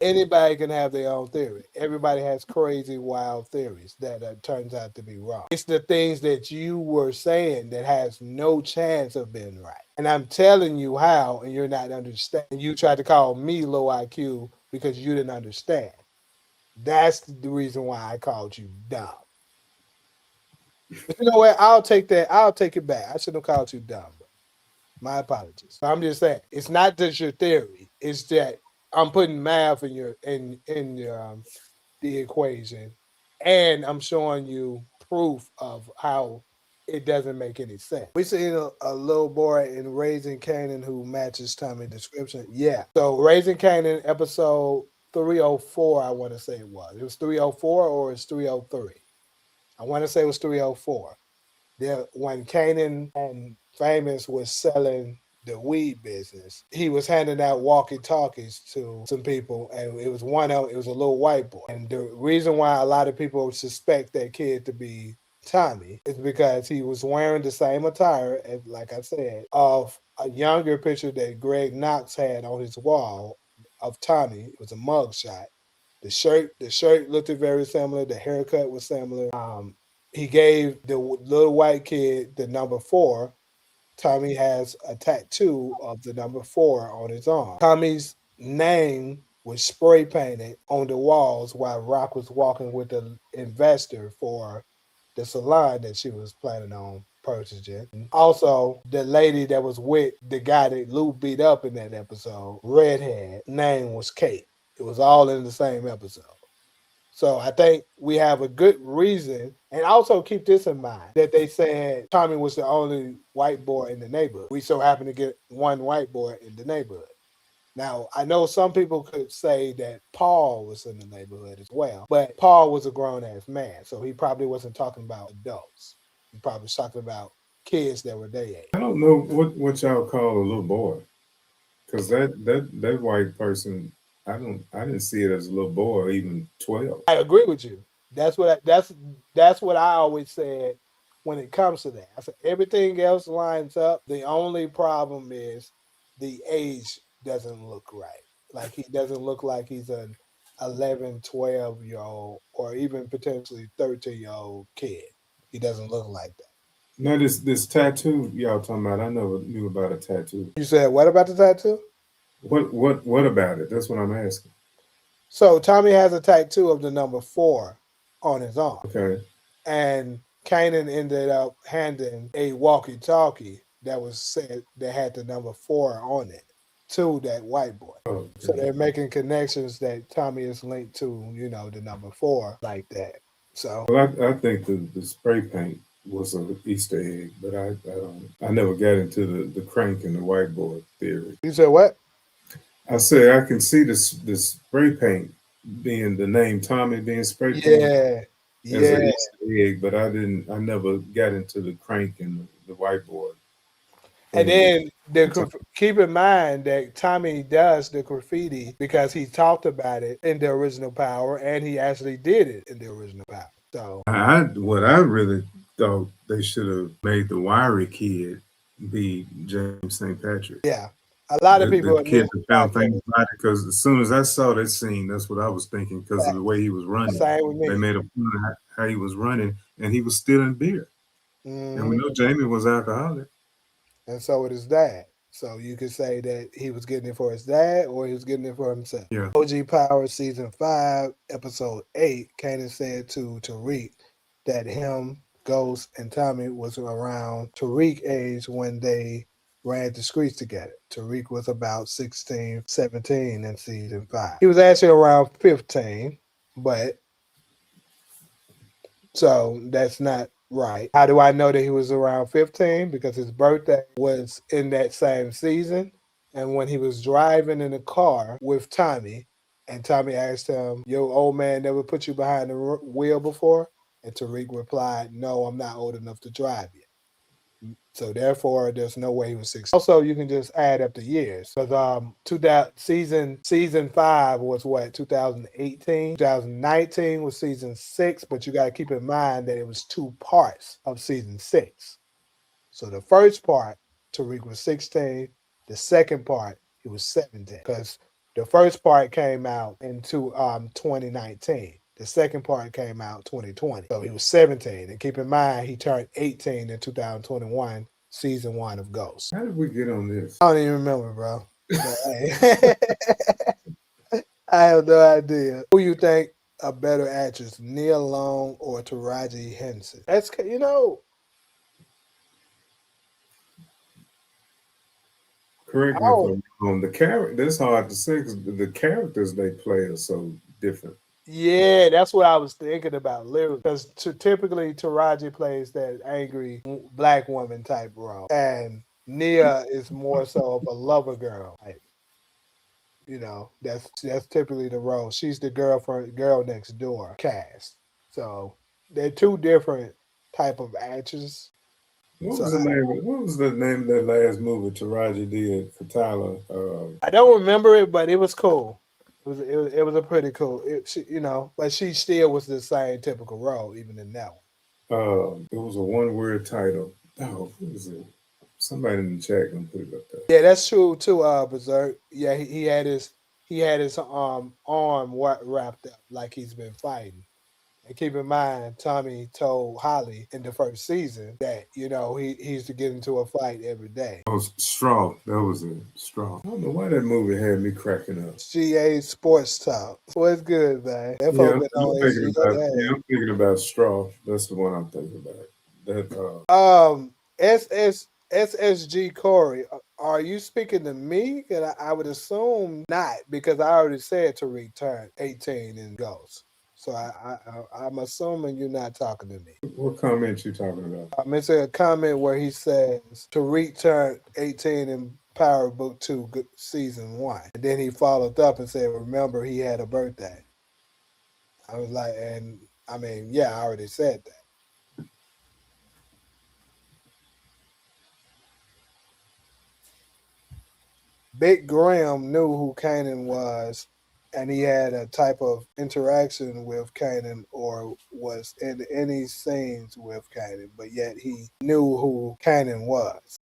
Anybody can have their own theory. Everybody has crazy, wild theories that turns out to be wrong. It's the things that you were saying that has no chance of being right. And I'm telling you how, and you're not understanding. You tried to call me low IQ because you didn't understand. That's the reason why I called you dumb. But you know what? I'll take that. I'll take it back. I shouldn't have called you dumb. My apologies. I'm just saying it's not just your theory. It's that I'm putting math in the equation, and I'm showing you proof of how it doesn't make any sense. We see a little boy in Raising Kanan who matches Tommy's description. Yeah. So Raising Kanan episode 304, I want to say it was. It was 304 or it's 303. I want to say it was 304. There, when Kanan and Famous was selling the weed business, he was handing out walkie talkies to some people, and it was it was a little white boy. And the reason why a lot of people suspect that kid to be Tommy is because he was wearing the same attire, as, like I said, of a younger picture that Greg Knox had on his wall of Tommy. It was a mug shot. The shirt looked very similar. The haircut was similar. He gave the little white kid the number 4. Tommy has a tattoo of the number 4 on his arm. Tommy's name was spray painted on the walls while Rock was walking with the investor for the salon that she was planning on purchasing. Also, the lady that was with the guy that Lou beat up in that episode, redhead, name was Kate. It was all in the same episode. So I think we have a good reason, and also keep this in mind that they said Tommy was the only white boy in the neighborhood. We so happen to get one white boy in the neighborhood. Now, I know some people could say that Paul was in the neighborhood as well, but Paul was a grown ass man, so he probably wasn't talking about adults. He probably was talking about kids that were their age. I don't know what y'all call a little boy, because that white person, I didn't see it as a little boy or even 12. I agree with you. That's what I always said when it comes to that. I said everything else lines up. The only problem is the age doesn't look right. Like he doesn't look like he's an 11, 12-year old or even potentially 13-year-old kid. He doesn't look like that. Now this tattoo y'all talking about, I never knew about a tattoo. You said what about the tattoo? What about it? That's what I'm asking. So Tommy has a tattoo of the number 4 on his arm. Okay. And Kanan ended up handing a walkie-talkie that was said that had the number 4 on it to that white boy. Oh, So okay. they're making connections that Tommy is linked to, the number 4 like that. So Well, I think the spray paint was an Easter egg, but I never got into the crank and the whiteboard theory. you said what? I say I can see this spray paint being the name Tommy being spray painted Yeah, as an yeah. Easter egg, but I never got into the crank and the whiteboard And thing. then keep in mind that Tommy does the graffiti because he talked about it in the original Power, and he actually did it in the original Power. So What I really thought they should have made the wiry kid be James St. Patrick. yeah, a lot of The people kid initially that found thought that things about it, because as soon as I saw that scene, that's what I was thinking because of the way he was running. same with They me. made a point of how he was running, and he was stealing beer. And we Hmm. know Jamie was alcoholic. And so it is dad. So you could say that he was getting it for his dad or he was getting it for himself. Yeah. OG Power season 5, episode 8, Kanan said to Tariq that him, Ghost, and Tommy was around Tariq age when they ran the streets together. Tariq was about 16, 17 in season 5. He was actually around 15, but so that's not right. How do I know that he was around 15? Because his birthday was in that same season. And when he was driving in the car with Tommy, and Tommy asked him, "Your old man never put you behind the wheel before?" And Tariq replied, "No, I'm not old enough to drive yet." So therefore, there's no way he was 16. Also, you can just add up the years because 2000 season 5 was what 2018. 2019 was season 6, but you got to keep in mind that it was 2 parts of season 6. So the first part, Tariq was 16. The second part, he was 17 because The first part came out into 2019. The second part came out 2020. So he was 17. And keep in mind, he turned 18 in 2021, season 1 of Ghost. How did we get on this? I don't even remember, bro. But, hey, I have no idea. Who you think a better actress, Nia Long or Taraji Henson? That's, Correct me if oh, I'm wrong. The character, that's hard to say because the characters they play are so different. yeah, that's what I was thinking about, literally. Because typically Taraji plays that angry black woman type role, and Nia is more so of a lover girl. Like, that's typically the role. She's the girl next door cast. So they're two different type of actors. What So was the name? What was the name of that last movie Taraji did for Tyler? I don't remember it, but it was cool. It was a pretty cool. But she still was the same typical role even in that one. It was a one-word title. Oh, what was it? Somebody in the chat can put it up there. Yeah, that's true too. Berserk. Yeah, he had his arm wrapped up like he's been fighting. And keep in mind, Tommy told Holly in the first season that he's to get into a fight every day. Oh, Straw. That was it. Straw. I don't know why that movie had me cracking up. GA Sports Talk. What's good, man? That Yeah, folk been I'm on thinking about. Yeah, SGA. I'm thinking about Straw. That's the one I'm thinking about. That. SSG Corey, are you speaking to me? And I would assume not because I already said Tariq turned 18 and goes. So I'm assuming you're not talking to me. What comment you talking about? It's a comment where he says Tariq turned 18 in Power Book 2 Season 1. And then he followed up and said, remember, he had a birthday. I was like, and I mean, yeah, I already said that. Big Graham knew who Kanan was, and he had a type of interaction with Kanan or was in any scenes with Kanan, but yet he knew who Kanan was.